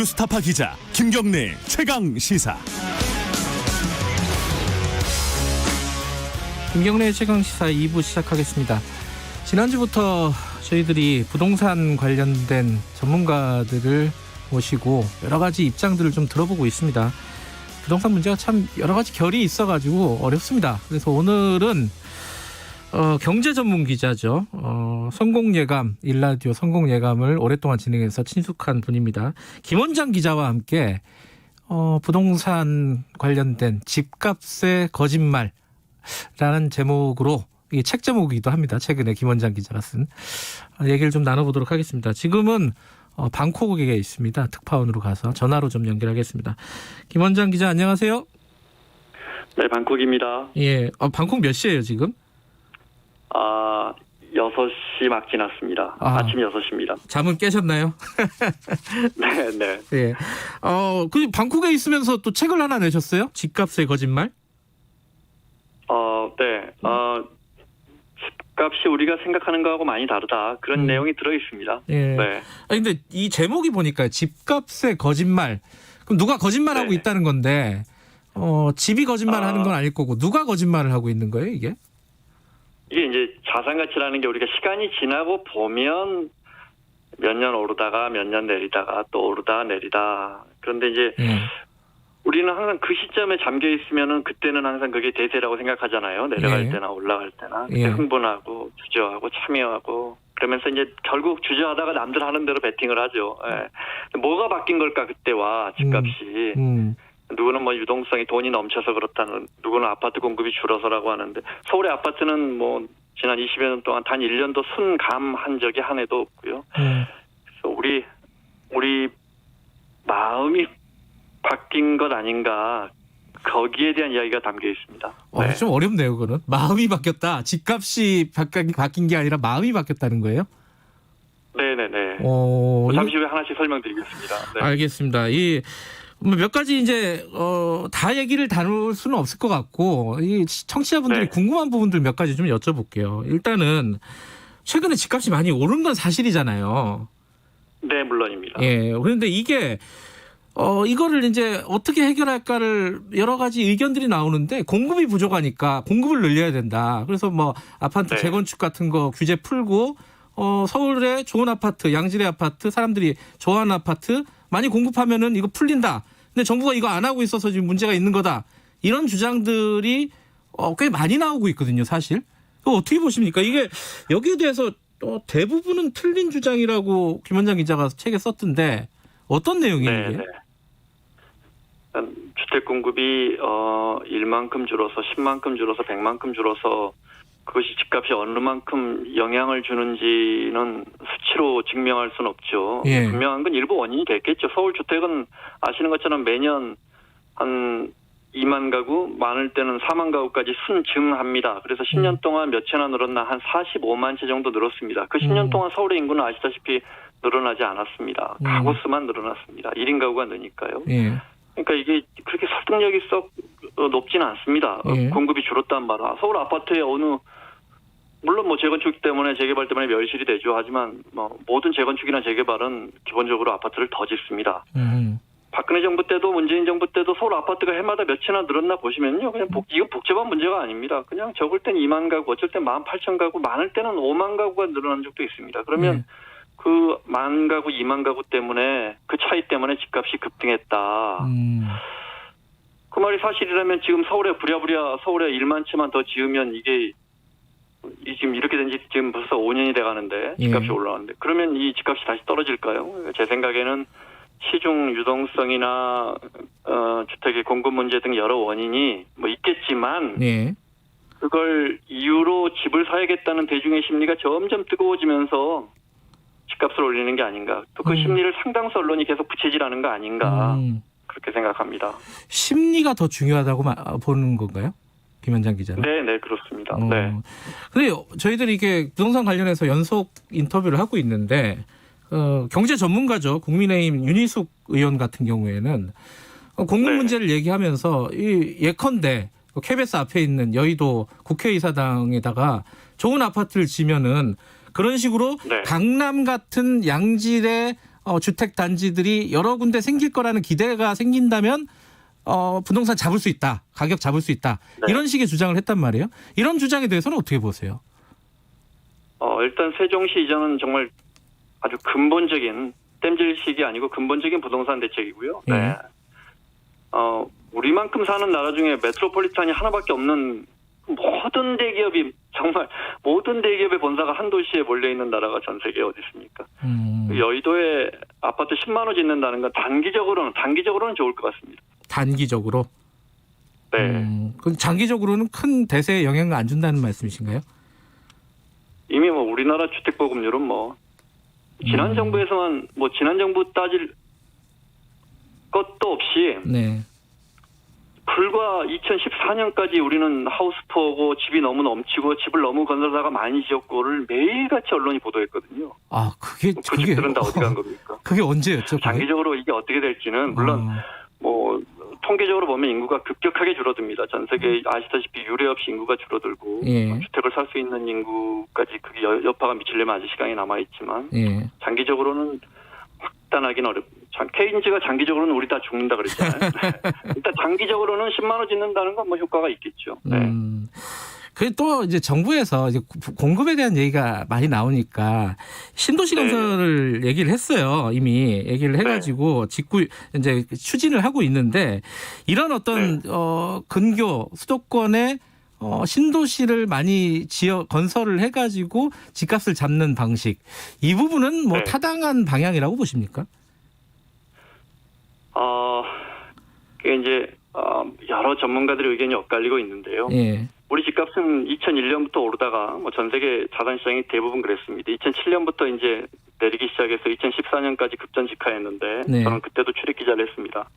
뉴스타파 기자 김경래 최강 시사. 김경래 최강 시사 2부 시작하겠습니다. 지난주부터 저희들이 부동산 관련된 전문가들을 모시고 여러 가지 입장들을 좀 들어보고 있습니다. 부동산 문제가 참 여러 가지 결이 있어가지고 어렵습니다. 그래서 오늘은 경제 전문 기자죠. 성공예감, 일라디오 성공예감을 오랫동안 진행해서 친숙한 분입니다. 김원장 기자와 함께 부동산 관련된 집값의 거짓말라는 제목으로, 이게 책 제목이기도 합니다. 최근에 김원장 기자가 쓴 얘기를 좀 나눠보도록 하겠습니다. 지금은 방콕에 있습니다. 특파원으로 가서 전화로 좀 연결하겠습니다. 김원장 기자, 안녕하세요. 네, 방콕입니다. 예, 방콕 몇 시예요 지금? 6시 막 지났습니다. 아침 6시입니다. 잠은 깨셨나요? 네. 예. 그 방콕에 있으면서 또 책을 하나 내셨어요? 집값의 거짓말? 네. 집값이 우리가 생각하는 거하고 많이 다르다. 그런 내용이 들어 있습니다. 예. 네. 근데 이 제목이 보니까 집값의 거짓말. 그럼 누가 거짓말하고 있다는 건데, 집이 거짓말하는 건 아닐 거고 누가 거짓말을 하고 있는 거예요, 이게? 이게 이제 자산 가치라는 게 우리가 시간이 지나고 보면 몇 년 오르다가 몇 년 내리다가 또 오르다 내리다. 그런데 이제 우리는 항상 그 시점에 잠겨 있으면은 그때는 항상 그게 대세라고 생각하잖아요. 내려갈 때나 올라갈 때나. 그때 흥분하고 주저하고 참여하고 그러면서 이제 결국 주저하다가 남들 하는 대로 베팅을 하죠. 예. 뭐가 바뀐 걸까 그때와 집값이. 누구는 뭐 유동성이 돈이 넘쳐서 그렇다는, 누구는 아파트 공급이 줄어서라고 하는데, 서울의 아파트는 뭐 지난 20여 년 동안 단 1년도 순감한 적이 한 해도 없고요. 그래서 우리 마음이 바뀐 것 아닌가, 거기에 대한 이야기가 담겨 있습니다. 네. 좀 어렵네요, 그거는. 마음이 바뀌었다. 집값이 바뀐 게 아니라 마음이 바뀌었다는 거예요? 네네네. 잠시 후에 하나씩 설명드리겠습니다. 네. 알겠습니다. 몇 가지 이제 다 얘기를 다룰 수는 없을 것 같고, 이 청취자분들이 궁금한 부분들 몇 가지 좀 여쭤볼게요. 일단은 최근에 집값이 많이 오른 건 사실이잖아요. 네, 물론입니다. 예. 그런데 이게 이거를 이제 어떻게 해결할까를 여러 가지 의견들이 나오는데, 공급이 부족하니까 공급을 늘려야 된다. 그래서 뭐 아파트 재건축 같은 거 규제 풀고 서울에 좋은 아파트, 양질의 아파트, 사람들이 좋아하는 아파트 많이 공급하면은 이거 풀린다. 근데 정부가 이거 안 하고 있어서 지금 문제가 있는 거다. 이런 주장들이 꽤 많이 나오고 있거든요, 사실. 그거 어떻게 보십니까? 이게 여기에 대해서 대부분은 틀린 주장이라고 김원장 기자가 책에 썼던데, 어떤 내용이에요? 이게? 주택 공급이 1만큼 줄어서 10만큼 줄어서 100만큼 줄어서 그것이 집값이 어느 만큼 영향을 주는지는 수치로 증명할 수는 없죠. 예. 분명한 건 일부 원인이 됐겠죠. 서울 주택은 아시는 것처럼 매년 한 2만 가구, 많을 때는 4만 가구까지 순증합니다. 그래서 10년 동안 몇 채나 늘었나, 한 45만 채 정도 늘었습니다. 그 10년 동안 서울의 인구는 아시다시피 늘어나지 않았습니다. 가구 수만 늘어났습니다. 1인 가구가 느니까요. 예. 그러니까 이게 그렇게 설득력이 썩 높지는 않습니다. 공급이 줄었단 말이야. 서울 아파트에 물론 뭐 재건축 때문에, 재개발 때문에 멸실이 되죠. 하지만 뭐 모든 재건축이나 재개발은 기본적으로 아파트를 더 짓습니다. 박근혜 정부 때도 문재인 정부 때도 서울 아파트가 해마다 몇 채나 늘었나 보시면요. 그냥 이건 복잡한 문제가 아닙니다. 그냥 적을 땐 2만 가구, 어쩔 땐 18,000 가구, 많을 때는 5만 가구가 늘어난 적도 있습니다. 그러면 그 1만 가구, 2만 가구 때문에, 그 차이 때문에 집값이 급등했다. 그 말이 사실이라면 지금 서울에 부랴부랴 서울에 1만 채만 더 지으면 이게 지금 이렇게 된 지 지금 벌써 5년이 돼가는데 집값이 올라가는데, 그러면 이 집값이 다시 떨어질까요? 제 생각에는 시중 유동성이나 주택의 공급 문제 등 여러 원인이 뭐 있겠지만 그걸 이유로 집을 사야겠다는 대중의 심리가 점점 뜨거워지면서 집값을 올리는 게 아닌가. 또 그 심리를 상당수 언론이 계속 부채질하는 거 아닌가. 그렇게 생각합니다. 심리가 더 중요하다고 보는 건가요? 김원장 기자는? 네, 그렇습니다. 네. 근데 저희들이 이게 부동산 관련해서 연속 인터뷰를 하고 있는데, 경제 전문가죠. 국민의힘 윤희숙 의원 같은 경우에는 공급 문제를 얘기하면서 예컨대 KBS 앞에 있는 여의도 국회의사당에다가 좋은 아파트를 지면은 그런 식으로 강남 같은 양질의 주택 단지들이 여러 군데 생길 거라는 기대가 생긴다면 부동산 잡을 수 있다. 가격 잡을 수 있다. 네. 이런 식의 주장을 했단 말이에요. 이런 주장에 대해서는 어떻게 보세요? 일단 세종시 이전은 정말 아주 근본적인 땜질식이 아니고 근본적인 부동산 대책이고요. 예. 네. 우리만큼 사는 나라 중에 메트로폴리탄이 하나밖에 없는 모든 대기업이 정말 모든 대기업의 본사가 한 도시에 몰려 있는 나라가 전 세계에 어디 있습니까? 여의도에 아파트 10만 호 짓는다는 건 단기적으로는 좋을 것 같습니다. 단기적으로? 네. 그럼 장기적으로는 큰 대세에 영향을 안 준다는 말씀이신가요? 이미 우리나라 주택 보급률은 지난 정부에서만 지난 정부 따질 것도 없이 네. 불과 2014년까지 우리는 하우스포고 집이 너무 넘치고 집을 너무 건설사가 많이 지었고를 매일같이 언론이 보도했거든요. 그게 그 집들은 다 어디 간 겁니까? 그게 언제였죠? 장기적으로 이게 어떻게 될지는 물론 통계적으로 보면 인구가 급격하게 줄어듭니다. 전 세계 아시다시피 유례 없이 인구가 줄어들고 예. 주택을 살 수 있는 인구까지 그게 여파가 미치려면 아직 시간이 남아 있지만 예. 장기적으로는 확단하기는 어렵습니다. 케인즈가 장기적으로는 우리 다 죽는다 그랬잖아요. 일단 장기적으로는 10만 원 짓는다는 건 효과가 있겠죠. 네. 그 또 이제 정부에서 이제 공급에 대한 얘기가 많이 나오니까 신도시 건설을 얘기를 했어요. 이미 얘기를 해가지고 이제 추진을 하고 있는데 이런 어떤 근교 수도권에 신도시를 많이 건설을 해가지고 집값을 잡는 방식 이 부분은 타당한 방향이라고 보십니까? 그게 이제 여러 전문가들의 의견이 엇갈리고 있는데요. 예. 우리 집값은 2001년부터 오르다가 전 세계 자산시장이 대부분 그랬습니다. 2007년부터 이제 내리기 시작해서 2014년까지 급전직하했는데 네. 저는 그때도 출입 기자를 했습니다.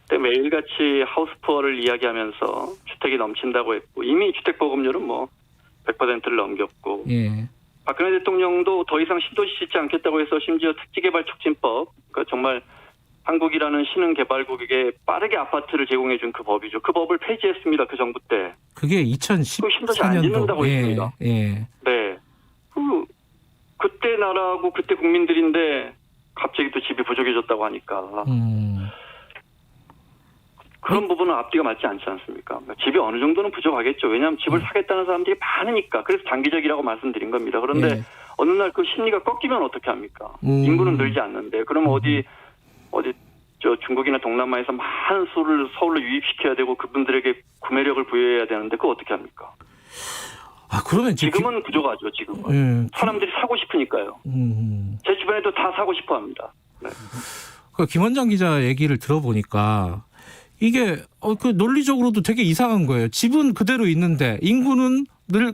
그때 매일같이 하우스푸어를 이야기하면서 주택이 넘친다고 했고 이미 주택 보급률은 100%를 넘겼고 예. 박근혜 대통령도 더 이상 신도시 짓지 않겠다고 해서 심지어 특지개발 촉진법 그러니까 정말 한국이라는 신흥개발국에게 빠르게 아파트를 제공해준 그 법이죠. 그 법을 폐지했습니다. 그 정부 때. 그게 2014년도. 신도시 안 짓는다고 했습니다. 예. 네. 그때 나라하고 그때 국민들인데 갑자기 또 집이 부족해졌다고 하니까. 그런 부분은 앞뒤가 맞지 않지 않습니까? 집이 어느 정도는 부족하겠죠. 왜냐하면 집을 사겠다는 사람들이 많으니까. 그래서 장기적이라고 말씀드린 겁니다. 그런데 어느 날 그 심리가 꺾이면 어떻게 합니까? 인구는 늘지 않는데. 그러면 어디 중국이나 동남아에서 많은 수를 서울로 유입시켜야 되고 그분들에게 구매력을 부여해야 되는데 그거 어떻게 합니까? 그러면 지금은 부족하죠. 지금은 사람들이 사고 싶으니까요. 제 주변에도 다 사고 싶어합니다. 네. 김 원장 기자 얘기를 들어보니까 이게 그 논리적으로도 되게 이상한 거예요. 집은 그대로 있는데 인구는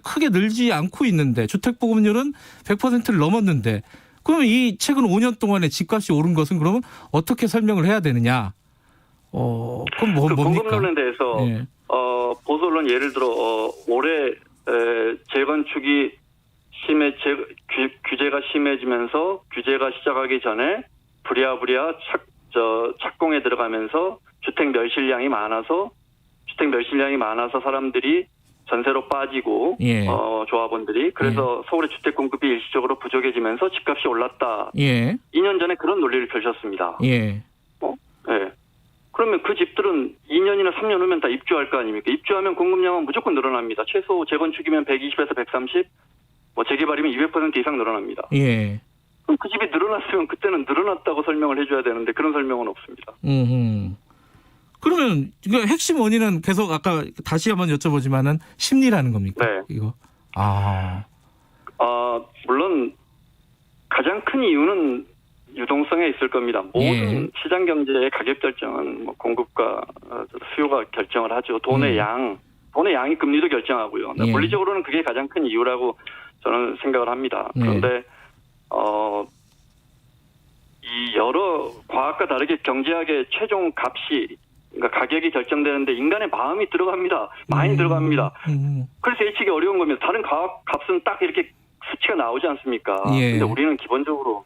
크게 늘지 않고 있는데 주택 보급률은 100%를 넘었는데. 그러면 이 최근 5년 동안에 집값이 오른 것은 그러면 어떻게 설명을 해야 되느냐? 그럼 뭡니까? 공급론에 대해서 보수 언론 예를 들어 올해 재건축이 규제가 심해지면서 규제가 시작하기 전에 부랴부랴 착공에 들어가면서 주택 멸실량이 많아서 사람들이 전세로 빠지고 조합원들이 그래서 서울의 주택 공급이 일시적으로 부족해지면서 집값이 올랐다. 2년 전에 그런 논리를 펼쳤습니다. 그러면 그 집들은 2년이나 3년 후면 다 입주할 거 아닙니까? 입주하면 공급량은 무조건 늘어납니다. 최소 재건축이면 120에서 130, 재개발이면 200% 이상 늘어납니다. 그럼 그 집이 늘어났으면 그때는 늘어났다고 설명을 해줘야 되는데 그런 설명은 없습니다. 그러면 이거 핵심 원인은 계속 아까 다시 한번 여쭤보지만은 심리라는 겁니까? 네. 이거. 물론 가장 큰 이유는 유동성에 있을 겁니다. 모든 시장 경제의 가격 결정은 공급과 수요가 결정을 하죠. 돈의 양이 금리도 결정하고요. 물리적으로는 그게 가장 큰 이유라고 저는 생각을 합니다. 그런데 이 여러 과학과 다르게 경제학의 최종 값이 그러니까 가격이 결정되는데 인간의 마음이 들어갑니다. 많이 들어갑니다. 그래서 예측이 어려운 겁니다. 다른 값은 딱 이렇게 수치가 나오지 않습니까? 근데 우리는 기본적으로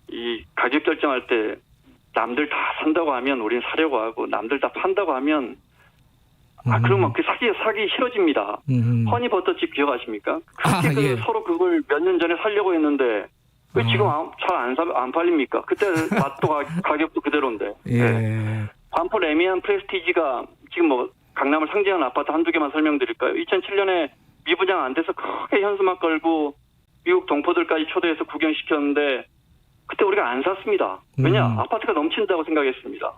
이 가격 결정할 때 남들 다 산다고 하면 우리는 사려고 하고 남들 다 판다고 하면 그러면 그 사기 싫어집니다. 허니버터칩 기억하십니까? 서로 그걸 몇 년 전에 살려고 했는데 지금 잘 안 팔립니까? 그때 맛도 가격도 그대로인데. 예. 네. 반포 레미안 프레스티지가 지금 뭐 강남을 상징하는 아파트 한두 개만 설명드릴까요? 2007년에 미분양 안 돼서 크게 현수막 걸고 미국 동포들까지 초대해서 구경시켰는데 그때 우리가 안 샀습니다. 왜냐? 아파트가 넘친다고 생각했습니다.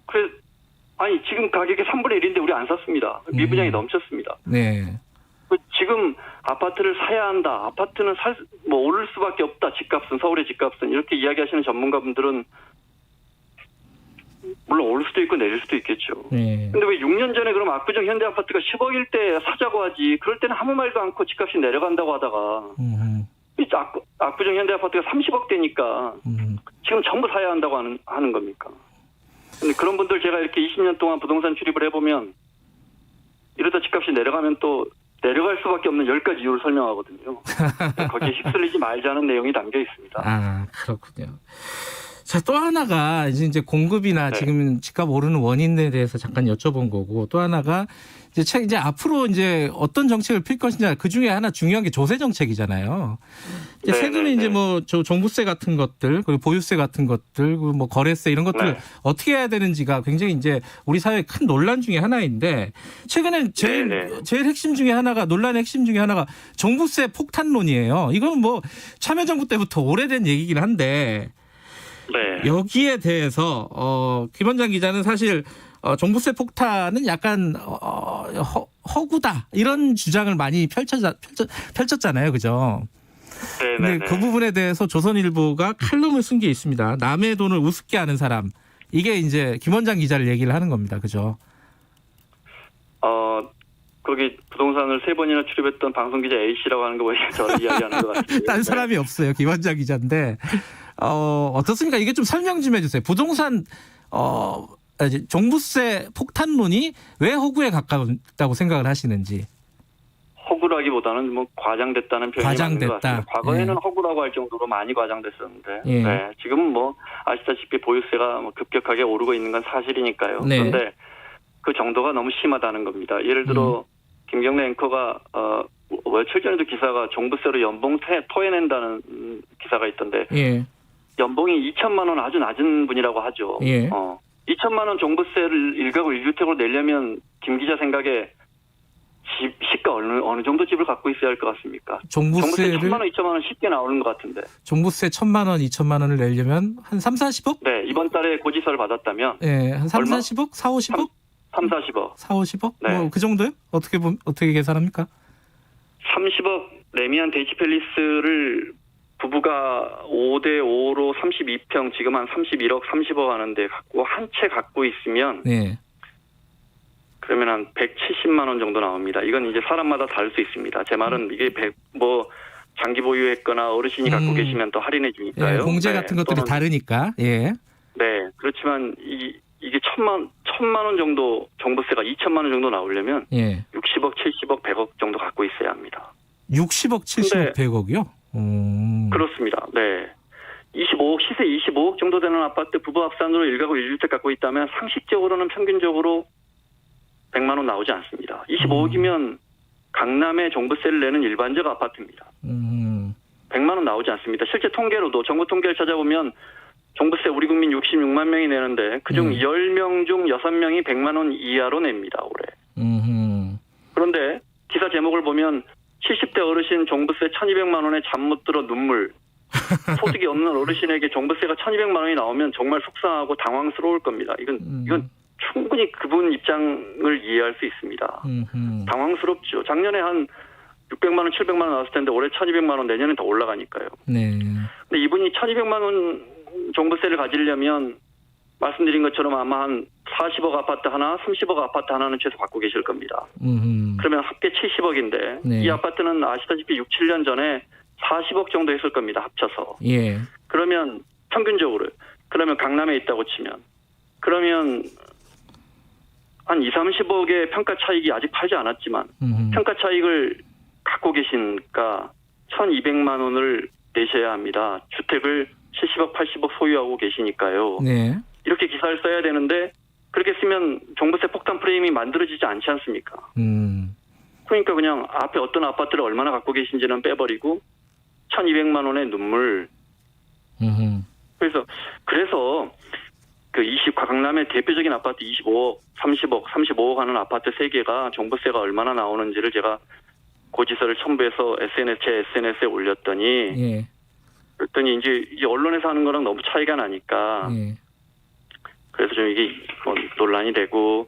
그래 아니 지금 가격이 3분의 1인데 우리 안 샀습니다. 미분양이 넘쳤습니다. 네. 지금 아파트를 사야 한다. 아파트는 오를 수밖에 없다. 집값은 서울의 집값은 이렇게 이야기하시는 전문가분들은 물론 오를 수도 있고 내릴 수도 있겠죠. 그런데 왜 6년 전에 그럼 압구정 현대아파트가 10억일 때 사자고 하지. 그럴 때는 아무 말도 않고 집값이 내려간다고 하다가 압구정 현대아파트가 30억대니까 지금 전부 사야 한다고 하는 겁니까? 근데 그런 분들 제가 이렇게 20년 동안 부동산 출입을 해보면 이러다 집값이 내려가면 또 내려갈 수밖에 없는 10가지 이유를 설명하거든요. 거기에 휩쓸리지 말자는 내용이 담겨 있습니다. 아, 그렇군요. 자, 또 하나가 이제 공급이나 지금 집값 오르는 원인에 대해서 잠깐 여쭤본 거고, 또 하나가 이제 앞으로 이제 어떤 정책을 필 것이냐, 그 중에 하나 중요한 게 조세 정책이잖아요. 이제 세금이 이제 뭐 종부세 같은 것들, 그리고 보유세 같은 것들, 그리고 뭐 거래세 이런 것들 어떻게 해야 되는지가 굉장히 이제 우리 사회의 큰 논란 중에 하나인데, 최근에 제일 핵심 중에 하나가, 논란의 핵심 중에 하나가 종부세 폭탄론이에요. 이거는 뭐 참여정부 때부터 오래된 얘기긴 한데, 여기에 대해서 김원장 기자는 사실 종부세 폭탄은 약간 허구다 이런 주장을 많이 펼쳤잖아요, 그죠? 네. 그 부분에 대해서 조선일보가 칼럼을 쓴 게 있습니다. 남의 돈을 우습게 하는 사람, 이게 이제 김원장 기자를 얘기를 하는 겁니다, 그죠? 거기 부동산을 3번이나 출입했던 방송기자 A씨라고 하는 거 보니까 저를 이야기하는 것 같아요. 딴 사람이 없어요. 김원장 기자인데. 어떻습니까? 이게 좀 설명 좀 해주세요. 부동산, 종부세 폭탄론이 왜 허구에 가깝다고 생각을 하시는지. 허구라기보다는 뭐 과장됐다는 표현이 맞는 것 같습니다. 과거에는 허구라고 할 정도로 많이 과장됐었는데 지금은 뭐 아시다시피 보유세가 뭐 급격하게 오르고 있는 건 사실이니까요. 그런데 그 정도가 너무 심하다는 겁니다. 예를 들어 김경래 앵커가 며칠 전에도 기사가 종부세로 연봉 토해낸다는 기사가 있던데 연봉이 2천만 원 아주 낮은 분이라고 하죠. 2천만 원 종부세를 1가구 1주택으로 내려면 김 기자 생각에 시가 어느 정도 집을 갖고 있어야 할 것 같습니까? 종부세 1천만 원, 2천만 원 쉽게 나오는 것 같은데. 종부세 1천만 원, 2천만 원을 내려면 한 3, 40억? 네, 이번 달에 고지서를 받았다면. 한 3, 40억? 4, 50억? 3, 40억. 4, 50억? 네. 뭐 그 정도요? 어떻게 계산합니까? 30억 레미안 데이지팰리스를 부부가 5대5로 32평 지금 한 31억 30억 하는데 한 채 갖고 있으면 그러면 한 170만 원 정도 나옵니다. 이건 이제 사람마다 다를 수 있습니다. 제 말은 이게 장기 보유했거나 어르신이 갖고 계시면 더 할인해 주니까요. 공제 같은 것들이 다르니까. 네. 그렇지만 이게 천만 원 정도 종부세가 2천만 원 정도 나오려면 60억, 70억, 100억 정도 갖고 있어야 합니다. 60억, 70억, 100억이요? 그렇습니다. 네. 25억, 시세 25억 정도 되는 아파트 부부 합산으로 1가구 1주택 갖고 있다면 상식적으로는 평균적으로 100만 원 나오지 않습니다. 25억이면 강남에 종부세를 내는 일반적 아파트입니다. 100만 원 나오지 않습니다. 실제 통계로도 정부 통계를 찾아보면 종부세 우리 국민 66만 명이 내는데 그중 10명 중 6명이 100만 원 이하로 냅니다. 올해. 그런데 기사 제목을 보면 70대 어르신 종부세 1,200만 원에 잠 못 들어 눈물. 소득이 없는 어르신에게 종부세가 1,200만 원이 나오면 정말 속상하고 당황스러울 겁니다. 이건 충분히 그분 입장을 이해할 수 있습니다. 당황스럽죠. 작년에 한 600만 원, 700만 원 나왔을 텐데 올해 1,200만 원, 내년엔 더 올라가니까요. 근데 이분이 1,200만 원 종부세를 가지려면 말씀드린 것처럼 아마 한 40억 아파트 하나, 30억 아파트 하나는 최소 갖고 계실 겁니다. 그러면 합계 70억인데 이 아파트는 아시다시피 6, 7년 전에 40억 정도 했을 겁니다. 합쳐서. 그러면 평균적으로 그러면 강남에 있다고 치면 그러면 한 2, 30억의 평가 차익이 아직 팔지 않았지만 평가 차익을 갖고 계시니까 1,200만 원을 내셔야 합니다. 주택을 70억, 80억 소유하고 계시니까요. 이렇게 기사를 써야 되는데 그렇게 쓰면 종부세 폭탄 프레임이 만들어지지 않지 않습니까? 그러니까 그냥 앞에 어떤 아파트를 얼마나 갖고 계신지는 빼버리고 1,200만 원의 눈물. 그래서 그 강남의 대표적인 아파트 25억, 30억, 35억 하는 아파트 3개가 종부세가 얼마나 나오는지를 제가 고지서를 첨부해서 제 SNS에 올렸더니 예. 그랬더니 이제 이 언론에서 하는 거랑 너무 차이가 나니까 예. 그래서 좀 이게 논란이 되고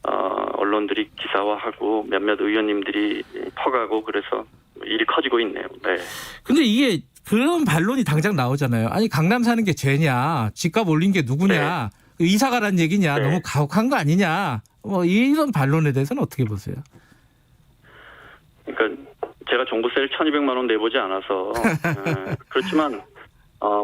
언론들이 기사화하고 몇몇 의원님들이 퍼가고 그래서 일이 커지고 있네요. 네. 근데 이게 그런 반론이 당장 나오잖아요. 아니 강남 사는 게 죄냐? 집값 올린 게 누구냐? 이사 가란 얘기냐? 네. 너무 가혹한 거 아니냐? 뭐 이런 반론에 대해서는 어떻게 보세요? 그러니까 제가 종부세를 1,200만 원 내보지 않아서 그렇지만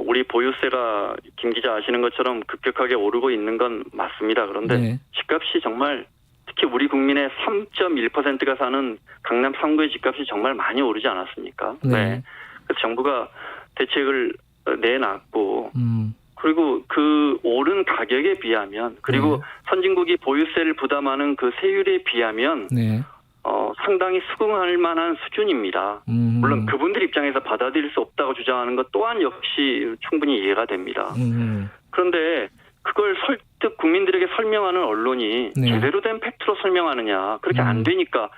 우리 보유세가 김 기자 아시는 것처럼 급격하게 오르고 있는 건 맞습니다. 그런데 네. 집값이 정말 특히 우리 국민의 3.1%가 사는 강남 3구의 집값이 정말 많이 오르지 않았습니까? 네. 그래서 정부가 대책을 내놨고 그리고 그 오른 가격에 비하면 그리고 네. 선진국이 보유세를 부담하는 그 세율에 비하면 네. 상당히 수긍할 만한 수준입니다. 물론 그분들 입장에서 받아들일 수 없다고 주장하는 것 또한 역시 충분히 이해가 됩니다. 그런데 그걸 설득 국민들에게 설명하는 언론이 네. 제대로 된 팩트로 설명하느냐. 그렇게 안 되니까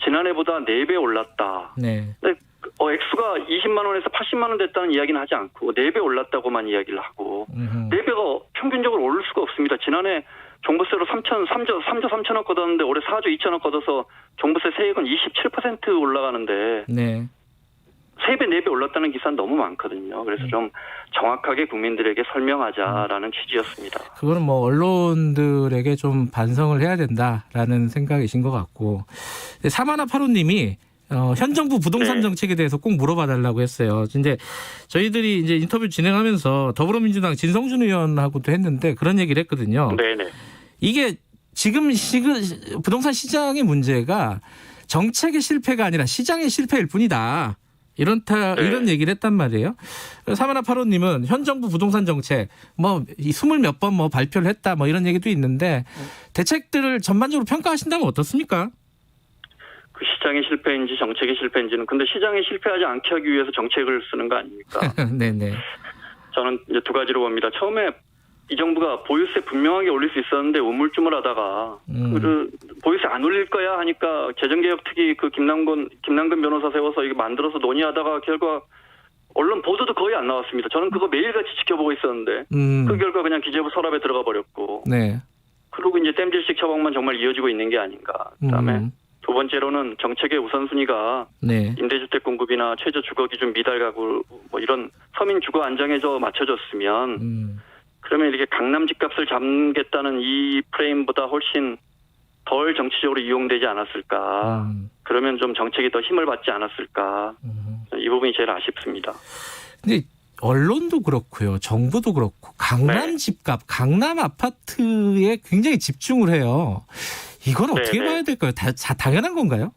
지난해보다 4배 올랐다. 네. 근데 액수가 20만 원에서 80만 원 됐다는 이야기는 하지 않고 4배 올랐다고만 이야기를 하고 4배가 평균적으로 오를 수가 없습니다. 지난해 종부세로 3조 3천억 걷었는데 올해 4조 2천억 걷어서 종부세 세액은 27% 올라가는데 네. 3배, 4배 올랐다는 기사는 너무 많거든요. 그래서 좀 정확하게 국민들에게 설명하자라는 취지였습니다. 그거는 뭐 언론들에게 좀 반성을 해야 된다라는 생각이신 것 같고 사마나 파로님이 현 정부 부동산 네. 정책에 대해서 꼭 물어봐달라고 했어요. 이제 저희들이 이제 인터뷰 진행하면서 더불어민주당 진성준 의원하고도 했는데 그런 얘기를 했거든요. 네네. 이게 지금 부동산 시장의 문제가 정책의 실패가 아니라 시장의 실패일 뿐이다. 이런 얘기를 했단 말이에요. 사마나 파로님은 현 정부 부동산 정책 뭐 20몇 번 뭐 발표를 했다 뭐 이런 얘기도 있는데 대책들을 전반적으로 평가하신다면 어떻습니까? 그 시장의 실패인지 정책의 실패인지는 근데 시장에 실패하지 않게 하기 위해서 정책을 쓰는 거 아닙니까? 네네. 저는 이제 두 가지로 봅니다. 처음에 이 정부가 보유세 분명하게 올릴 수 있었는데 우물쭈물하다가 보유세 안 올릴 거야 하니까 재정개혁특위 그 김남근 변호사 세워서 이거 만들어서 논의하다가 결과 언론 보도도 거의 안 나왔습니다. 저는 그거 매일같이 지켜보고 있었는데 그 결과 그냥 기재부 서랍에 들어가 버렸고 네. 그리고 이제 땜질식 처방만 정말 이어지고 있는 게 아닌가. 그다음에 두 번째로는 정책의 우선순위가 네. 임대주택 공급이나 최저 주거 기준 미달 가구 뭐 이런 서민 주거 안정에 맞춰졌으면 그러면 이렇게 강남 집값을 잡겠다는 이 프레임보다 훨씬 덜 정치적으로 이용되지 않았을까. 그러면 좀 정책이 더 힘을 받지 않았을까. 이 부분이 제일 아쉽습니다. 근데 언론도 그렇고요. 정부도 그렇고 강남 네. 집값, 강남 아파트에 굉장히 집중을 해요. 이건 어떻게 봐야 될까요? 다 당연한 건가요?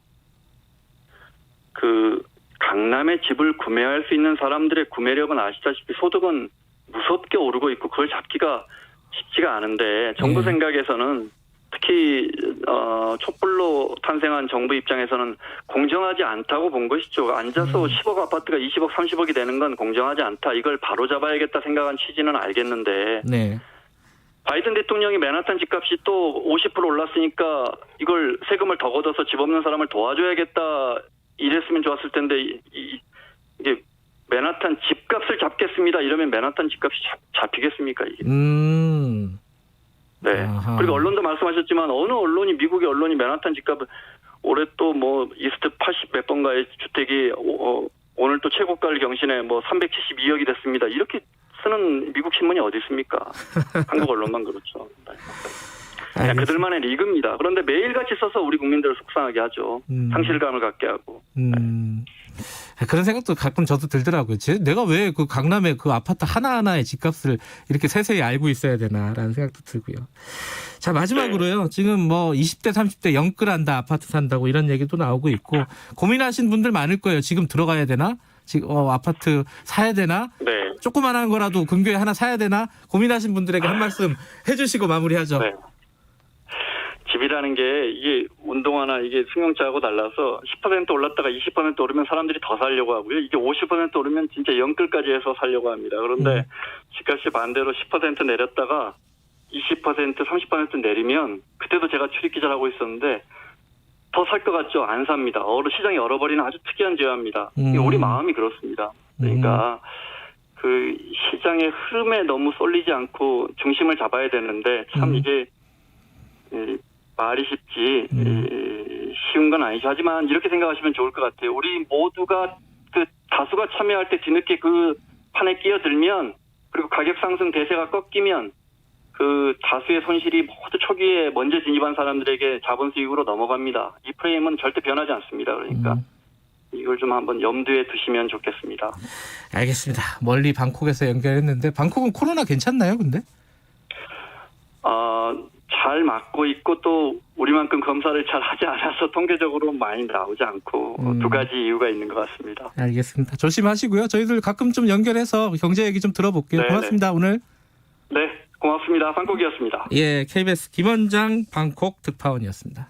그 강남에 집을 구매할 수 있는 사람들의 구매력은 아시다시피 소득은 무섭게 오르고 있고 그걸 잡기가 쉽지가 않은데 정부 생각에서는 특히 촛불로 탄생한 정부 입장에서는 공정하지 않다고 본 것이죠. 앉아서 10억 아파트가 20억, 30억이 되는 건 공정하지 않다. 이걸 바로잡아야겠다 생각한 취지는 알겠는데 네. 바이든 대통령이 맨하탄 집값이 또 50% 올랐으니까 이걸 세금을 더 걷어서 집 없는 사람을 도와줘야겠다 이랬으면 좋았을 텐데 이게 맨하탄 집값을 잡겠습니다. 이러면 맨하탄 집값이 잡히겠습니까 이게? 네. 아하. 그리고 언론도 말씀하셨지만 어느 언론이 미국의 언론이 맨하탄 집값을 올해 또 뭐 이스트 80 몇 번가의 주택이 오늘 또 최고가를 경신해 뭐 372억이 됐습니다. 이렇게 쓰는 미국 신문이 어디 있습니까? 한국 언론만 그렇죠. 네. 그냥 그들만의 리그입니다. 그런데 매일같이 써서 우리 국민들을 속상하게 하죠. 상실감을 갖게 하고. 네. 그런 생각도 가끔 저도 들더라고요. 내가 왜 그 강남의 그 아파트 하나하나의 집값을 이렇게 세세히 알고 있어야 되나라는 생각도 들고요. 자, 마지막으로요. 네. 지금 뭐 20대, 30대 영끌한다, 아파트 산다고 이런 얘기도 나오고 있고 고민하신 분들 많을 거예요. 지금 들어가야 되나? 지금 아파트 사야 되나? 네. 조그만한 거라도 근교에 하나 사야 되나? 고민하신 분들에게 한 말씀 해주시고 마무리하죠. 네. 급이라는 게 이게 운동화나 이게 승용차하고 달라서 10% 올랐다가 20% 오르면 사람들이 더 사려고 하고요. 이게 50% 오르면 진짜 영끌까지 해서 사려고 합니다. 그런데 집값이 반대로 10% 내렸다가 20%, 30% 내리면 그때도 제가 출입 기자를 하고 있었는데 더 살 것 같죠? 안 삽니다. 시장이 얼어버리는 아주 특이한 제화입니다. 우리 마음이 그렇습니다. 그러니까 그 시장의 흐름에 너무 쏠리지 않고 중심을 잡아야 되는데 참 이게 말이 쉽지 쉬운 건 아니죠. 하지만 이렇게 생각하시면 좋을 것 같아요. 우리 모두가 그 다수가 참여할 때 뒤늦게 그 판에 끼어들면 그리고 가격 상승 대세가 꺾이면 그 다수의 손실이 모두 초기에 먼저 진입한 사람들에게 자본 수익으로 넘어갑니다. 이 프레임은 절대 변하지 않습니다. 그러니까 이걸 좀 한번 염두에 두시면 좋겠습니다. 알겠습니다. 멀리 방콕에서 연결했는데 방콕은 코로나 괜찮나요, 근데? 잘 막고 있고 또 우리만큼 검사를 잘 하지 않아서 통계적으로 많이 나오지 않고 두 가지 이유가 있는 것 같습니다. 알겠습니다. 조심하시고요. 저희들 가끔 좀 연결해서 경제 얘기 좀 들어볼게요. 네네. 고맙습니다, 오늘. 네, 고맙습니다. 방콕이었습니다. 예, KBS 김원장 방콕 특파원이었습니다.